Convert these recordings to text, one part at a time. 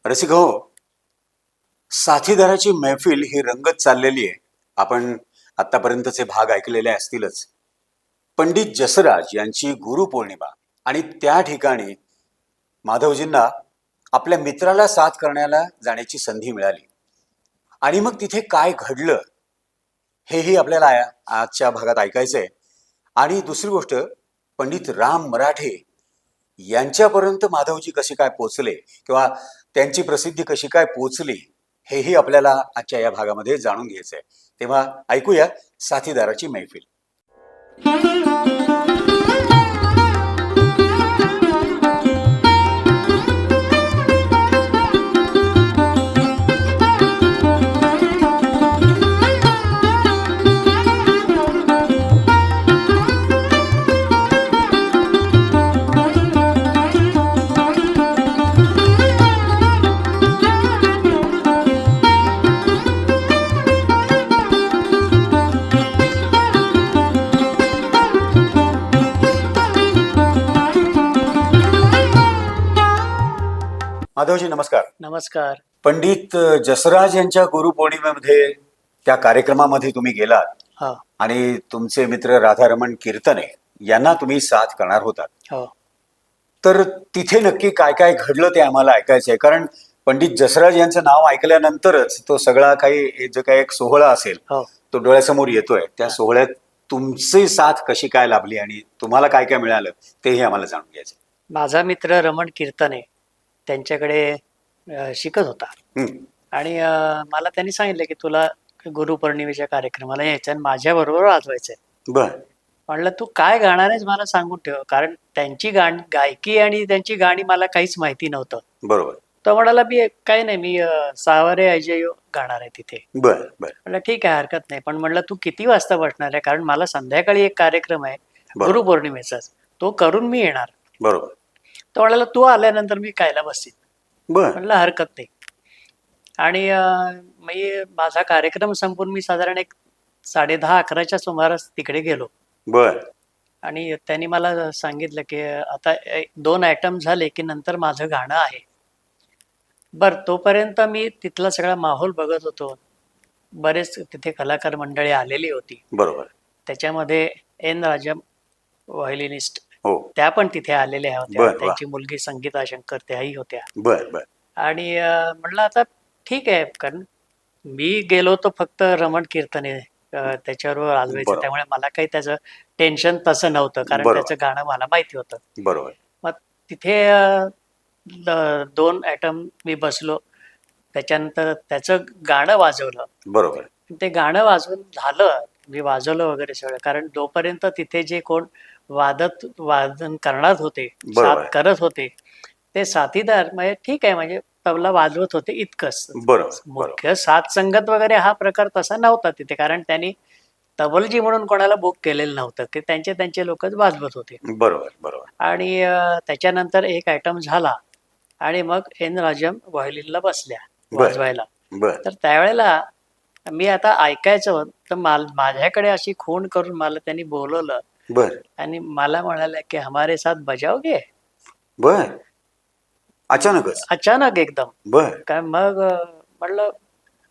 रसिक हो, साथीदाराची मैफिल ही रंगत चाललेली आहे. आपण आतापर्यंतचे भाग ऐकलेले असतीलच. पंडित जसराज यांची गुरुपौर्णिमा आणि त्या ठिकाणी माधवजींना आपल्या मित्राला साथ करण्याला जाण्याची संधी मिळाली. आणि मग तिथे काय घडलं हेही आपल्याला आजच्या भागात ऐकायचंय. आणि दुसरी गोष्ट, पंडित राम मराठे यांच्यापर्यंत माधवजी कसे काय पोचले किंवा त्यांची प्रसिद्धी कशी काय पोचली हेही आपल्याला आजच्या या भागामध्ये जाणून घ्यायचंय. तेव्हा ऐकूया साथीदाराची मैफिल. माधवजी नमस्कार. नमस्कार. पंडित जसराज यांच्या गुरुपौर्णिमेमध्ये त्या कार्यक्रमामध्ये तुम्ही गेलात हो आणि तुमचे मित्र राधारमण कीर्तने यांना तुम्ही साथ करणार होतात. हो तर तिथे नक्की काय काय घडलं ते आम्हाला ऐकायचंय. कारण पंडित जसराज यांचं नाव ऐकल्यानंतरच तो सगळा काही जो काही एक सोहळा असेल हो तो डोळ्यासमोर येतोय. त्या सोहळ्यात तुमची साथ कशी काय लाभली आणि तुम्हाला काय काय मिळालं तेही आम्हाला जाणून घ्यायचं. माझा मित्र रमण कीर्तने त्यांच्याकडे शिकत होता हम्म. आणि मला त्यांनी सांगितलं की तुला गुरुपौर्णिमेच्या कार्यक्रमाला यायचं आणि माझ्या बरोबर वाजवायचंय. बर. म्हणलं तू काय गाणार आहेस मला सांगून ठेव, कारण त्यांची गायकी आणि त्यांची गाणी मला काहीच माहिती नव्हतं. बरोबर. तो म्हणाला मी काही नाही, मी सावरे अजय गाणार आहे तिथे. बर बर. म्हणलं ठीक आहे, हरकत नाही, पण म्हणलं तू किती वाजता बसणार आहे, कारण मला संध्याकाळी एक कार्यक्रम आहे बरोबर. गुरुपौर्णिमेचाच, तो करून मी येणार. बरोबर. तो म्हणाला तू आल्यानंतर मी कायला बसीन. बर. म्हणलं हरकत नाही. आणि मी माझा कार्यक्रम संपून मी साधारण एक 10:30-11च्या सुमारास तिकडे गेलो. बर. आणि त्यांनी मला सांगितलं की आता 2 आयटम झाले की नंतर माझं गाणं आहे. बर, तोपर्यंत मी तिथला सगळा माहोल बघत होतो. बरेच तिथे कलाकार मंडळी आलेली होती. बरोबर. त्याच्यामध्ये एन राजम व्हायोलिनिस्ट हो. त्या पण तिथे आलेल्या होत्या. बर, वा. त्यांची मुलगी संगीता शंकर त्याही होत्या. बर बर. आणि म्हणलं आता ठीक आहे, कारण मी गेलो तो फक्त रमण कीर्तने त्याच्यावर वाजवायचं, बरोबर. त्यामुळे मला काही त्याचं टेन्शन तसं नव्हतं, कारण बरोबर. त्याचं गाणं मला माहिती होतं. बरोबर. मग तिथे 2 आयटम मी बसलो. त्याच्यानंतर त्याचं गाणं वाजवलं. बरोबर. ते गाणं वाजवून झालं, मी वाजवलं वगैरे सगळं, कारण जोपर्यंत तिथे जे कोण वादन करणार होते, बरोबर. साथ करत होते, ते साथीदार म्हणजे ठीक आहे, म्हणजे तबला वाजवत होते इतकंच. बरोबर. मुख्य साथ संगत वगैरे हा प्रकार तसा नव्हता तिथे, कारण त्यांनी तबलजी म्हणून कोणाला बुक केलेलं नव्हतं, की त्यांचे लोकच वाजवत होते. बरोबर. बरोबर. आणि त्याच्यानंतर एक आयटम झाला आणि मग एन राजम व्हायोलिनला बसल्या बर. वाजवायला. बर. तर त्यावेळेला मी आता ऐकायचं, तर माझ्याकडे अशी खूण करून मला त्यांनी बोलवलं बर. आणि मला म्हणाले की हमारे साथ बजाओगे. बर. अचानकच. अचानक एकदम. बर. काय मग म्हणलं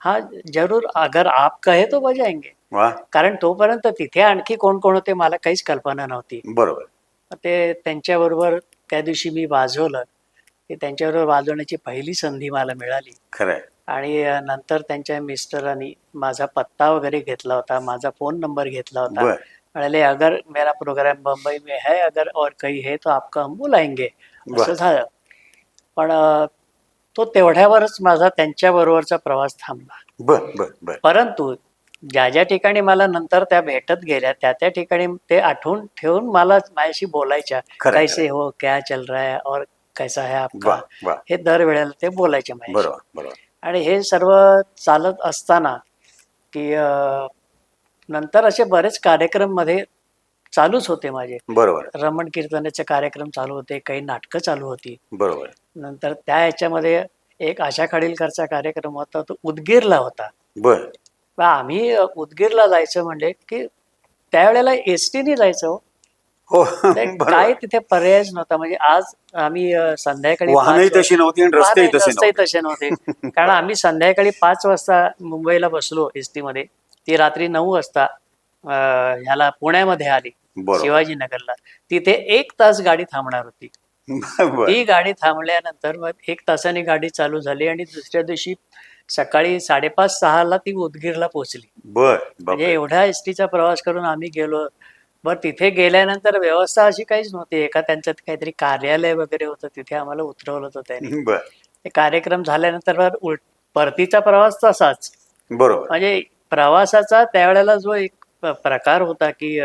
हा जरूर, अगर आप कहे तो बजाएंगे. वा. कारण तोपर्यंत तिथे आणखी कोण कोण होते मला काहीच कल्पना नव्हती. बरोबर. ते त्यांच्याबरोबर त्या दिवशी मी वाजवलं. की त्यांच्याबरोबर वाजवण्याची पहिली संधी मला मिळाली. खरंय. आणि नंतर त्यांच्या मिस्टरांनी माझा पत्ता वगैरे घेतला होता, माझा फोन नंबर घेतला होता. बर. म्हणाले अगर मेरा प्रोग्राम बम्बई में है, अगर और कहीं है तो आपको हम बुलाएंगे. असं झालं. पण तो तेवढ्यावरच माझा त्यांच्याबरोबरचा प्रवास थांबला. बर बर बर. परंतु ज्या ज्या ठिकाणी मला नंतर त्या भेटत गेल्या, त्या ठिकाणी ते आठवून ठेवून मला माझ्याशी बोलायच्या, खरंय. कैसे हो, क्या चल रहा है और कैसा है आपका, वा वा. हे दरवेळेला ते बोलायचे माझ्याशी. बरोबर. बरोबर. आणि हे सर्व चालत असताना की नंतर असे बरेच कार्यक्रम मध्ये चालूच होते माझे. बरोबर. रमण कीर्तनाचे कार्यक्रम चालू होते, काही नाटकं चालू होती. बरोबर. नंतर त्या ह्याच्यामध्ये एक आशा खाडीलकरचा कार्यक्रम होता, तो उदगीरला होता. बर. आम्ही उदगीरला जायचं म्हणजे की त्यावेळेला एसटीने जायचं. हो ते बरोबर. काय तिथे पर्यायच नव्हता. म्हणजे आज आम्ही संध्याकाळी वाहनही 5 तशी नव्हती आणि रस्तेही तसे रस्तेही नव्हते. तसे नव्हते. कारण आम्ही संध्याकाळी 5 वाजता मुंबईला बसलो एसटी मध्ये. ती रात्री 9 वाजता ह्याला पुण्यामध्ये आली, बरोबर. शिवाजीनगरला. तिथे 1 तास गाडी थांबणार होती. बर ती गाडी थांबल्यानंतर मग 1 तासाने गाडी चालू झाली आणि दुसऱ्या दिवशी सकाळी 5:30-6 ती उदगीरला पोहोचली. बर म्हणजे बापरे. एवढ्या एसटीचा प्रवास करून आम्ही गेलो. मग तिथे गेल्यानंतर व्यवस्था अशी काहीच नव्हती. एका त्यांच्यात काहीतरी कार्यालय वगैरे होतं, तिथे आम्हाला उतरवलं होतं त्यांनी. बर ते कार्यक्रम झाल्यानंतर मग परतीचा प्रवास तसाच. बरोबर. म्हणजे प्रवासाचा त्यावेळेला जो एक प्रकार होता की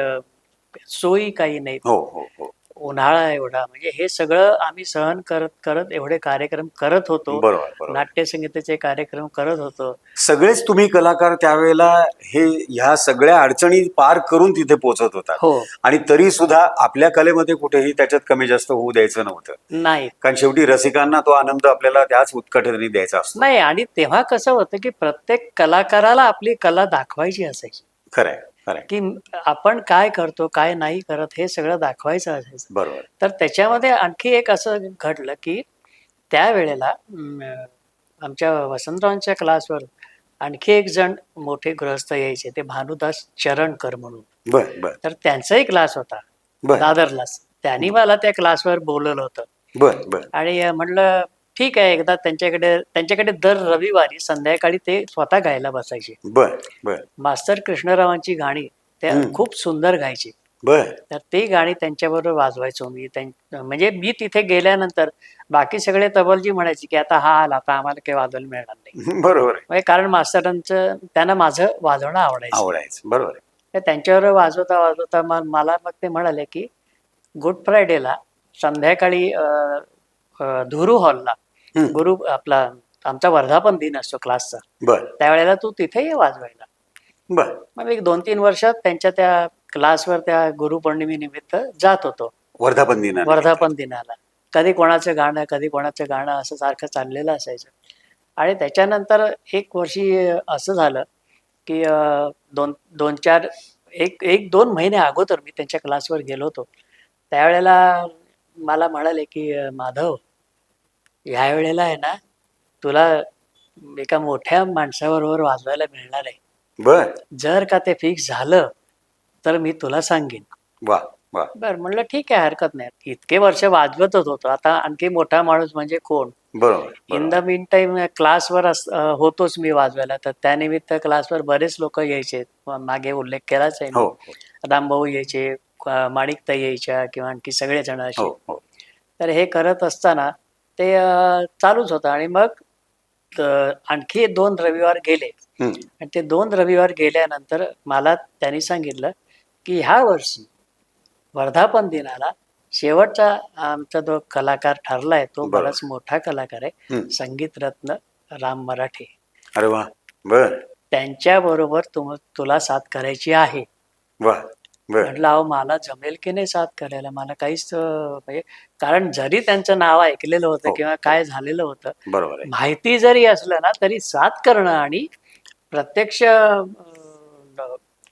सोयी काही नाहीत. हो हो हो. उन्हाळा एवढा, म्हणजे हे सगळं आम्ही सहन करत करत एवढे कार्यक्रम करत होतो. बरोबर बरोबर. नाट्यसंगीताचे कार्यक्रम करत होतो. सगळेच तुम्ही कलाकार त्यावेळेला हे ह्या सगळ्या अडचणी पार करून तिथे पोहोचत होतात हो, आणि तरी सुद्धा आपल्या कलेमध्ये कुठेही त्याच्यात कमी जास्त होऊ द्यायचं नव्हतं. नाही. कारण शेवटी रसिकांना तो आनंद आपल्याला त्याच उत्कटेने द्यायचा असतो. नाही, आणि तेव्हा कसं होतं की प्रत्येक कलाकाराला आपली कला दाखवायची असायची. खरंय खरंय. की आपण काय करतो, काय नाही करत, हे सगळं दाखवायचं असायचं. बरोबर. तर त्याच्यामध्ये आणखी एक असं घडलं की त्यावेळेला आमच्या वसंतरावांच्या क्लासवर आणखी एक जण मोठे गृहस्थ यायचे, ते भानुदास चरणकर म्हणून. बर बर तर त्यांचाही क्लास होता बर दादरलाच. त्यांनी मला त्या क्लासवर बोलवलं होतं बर बर आणि म्हटलं ठीक आहे, एकदा त्यांच्याकडे दर रविवारी संध्याकाळी ते स्वतः गायला बसायचे. बर बर मास्तर कृष्णरावांची गाणी त्या हम्म. खूप सुंदर गायचे. बर तर ती गाणी त्यांच्याबरोबर वाजवायचो मी. म्हणजे मी तिथे गेल्यानंतर बाकी सगळे तबलजी म्हणायचे की आता हा आला, आता आम्हाला काही वाजवायला मिळणार नाही. बरोबर आहे. म्हणजे कारण मास्तरांचं त्यांना माझं वाजवणं आवडायचं. आवडायचं बरोबर आहे. तर त्यांच्याबरोबर वाजवता वाजवता मला मग ते म्हणाले की गुड फ्रायडेला संध्याकाळी धुरू हॉलला हम्म. गुरु आपला आमचा वर्धापन दिन असतो क्लासचा, बर त्यावेळेला तू तिथे ये वाजवायला. बर मग एक 2-3 वर्षात त्यांच्या त्या क्लासवर त्या गुरुपौर्णिमेनिमित्त जात होतो. वर्धापन दिनानिमित्त. वर्धापन दिनाला कधी कोणाचं गाणं, कधी कोणाचं गाणं असं सारखं चाललेलं असायचं. आणि त्याच्यानंतर एक वर्षी असं झालं की दोन चार एक 2 महिने अगोदर मी त्यांच्या क्लासवर गेलो होतो. त्यावेळेला मला म्हणाले की माधव, ह्या वेळेला आहे ना, तुला एका मोठ्या माणसाबरोबर वाजवायला मिळणार आहे. बर जर का ते फिक्स झालं तर मी तुला सांगेन. वा वा. बरं म्हणलं ठीक आहे, हरकत नाही. इतके वर्ष वाजवतच होतो, आता आणखी मोठा माणूस म्हणजे कोण. बरोबर इन द बरोबर. मीन टाइम क्लासवर होतोच मी वाजवायला. तर त्यानिमित्त क्लासवर बरेच लोक यायचे. मागे उल्लेख केलाच आहे हो मी. रामभाऊ यायचे, माणिकताई यायच्या किंवा आणखी सगळेजण हो असे. हो. तर हे करत असताना ते चालूच होतं. आणि मग आणखी 2 रविवार गेले. हम्म. आणि ते 2 रविवार गेल्यानंतर मला त्यांनी सांगितलं की ह्या वर्षी वर्धापन दिनाला शेवटचा आमचा जो कलाकार ठरलाय तो बरोबर. बराच मोठा कलाकार आहे, हम्म. संगीत रत्न राम मराठे. अरे वा. बर त्यांच्याबरोबर तुला साथ करायची आहे. वा बर म्हटलं अहो मला जमेल की नाही साथ करायला, मला काहीच म्हणजे कारण जरी त्यांचं नाव ऐकलेलं होतं हो, किंवा हो. काय झालेलं होतं, बरोबर आहे. माहिती जरी असलं ना तरी साथ करणं आणि प्रत्यक्ष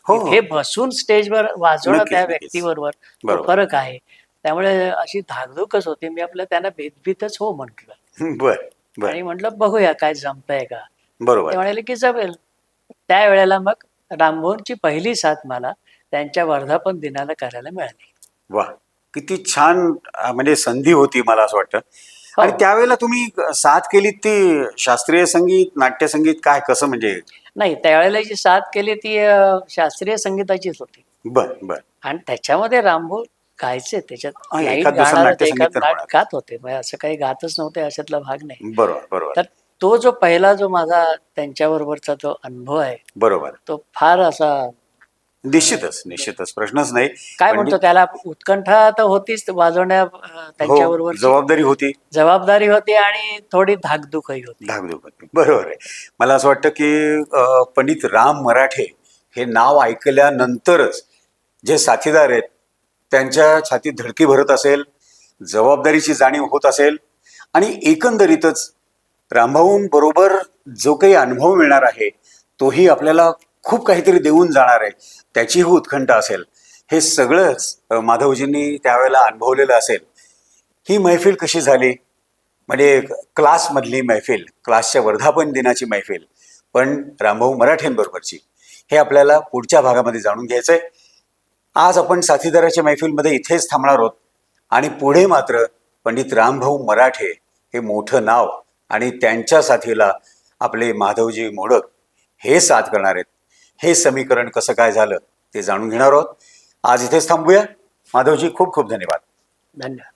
हो इथे हो. बसून स्टेजवर वाजवणं नक्कीच त्या नक्कीच. व्यक्तीबरोबर तो बरोबर. फरक आहे. त्यामुळे अशी धाकधूकच होती. मी आपलं त्यांना भीतभीतच हो म्हटलं बर बर आणि म्हटलं बघूया काय जमतंय का. बरोबर. ते म्हणाले की जमेल. त्यावेळेला मग रामभाऊंची पहिली साथ मला त्यांच्या वर्धापन दिनाला करायला मिळाली. वा. किती छान म्हणजे संधी होती मला असं वाटतं. हो. आणि त्यावेळेला तुम्ही साथ केली ती शास्त्रीय संगीत, नाट्यसंगीत काय कसं म्हणजे? नाही, त्यावेळेला जी साथ केली ती शास्त्रीय संगीताचीच होती. बर बर. आणि त्याच्यामध्ये रामभाऊ गायचे, त्याच्यात लाईट एखाद दुसरं गाणार, नाट्यसंगीत तर नाट होणार. गात होते. म्हणजे असं काही गातच नव्हते अशातला भाग नाही. बरोबर बरोबर तर तो जो पहिला जो माझा त्यांच्याबरोबरचा जो अनुभव आहे बरोबर. तो फार असा निश्चितच निश्चितच प्रश्नच नाही. काय पण म्हणतो त्याला, उत्कंठा तर होतीच वाजवण्या हो, त्यांच्याबरोबरची जबाबदारी होती. जबाबदारी होती आणि थोडी धाकधूकही होती. धाकधूक होती. बरोबर आहे. मला असं वाटतं की पंडित राम मराठे हे नाव ऐकल्यानंतरच जे साथीदार आहेत त्यांच्या छातीत धडकी भरत असेल, जबाबदारीची जाणीव होत असेल आणि एकंदरीतच रामभाऊंबरोबर जो काही अनुभव मिळणार आहे तोही आपल्याला खूप काहीतरी देऊन जाणार आहे त्याचीही उत्कंठा असेल. हे सगळंच माधवजींनी त्यावेळेला अनुभवलेलं असेल. ही मैफिल कशी झाली, म्हणजे क्लासमधली मैफिल, क्लासच्या वर्धापन दिनाची मैफिल, पण रामभाऊ मराठेंबरोबरची, हे आपल्याला पुढच्या भागामध्ये जाणून घ्यायचंय. आज आपण साथीदाराच्या मैफिलमध्ये इथेच थांबणार आहोत आणि पुढे मात्र पंडित रामभाऊ मराठे हे मोठं नाव आणि त्यांच्या साथीला आपले माधवजी मोडक हे साथ करणार आहेत. हे समीकरण कसं काय झालं ते जाणून घेणार आहोत. आज इथेच थांबूया. माधवजी, खूप खूप धन्यवाद. धन्यवाद.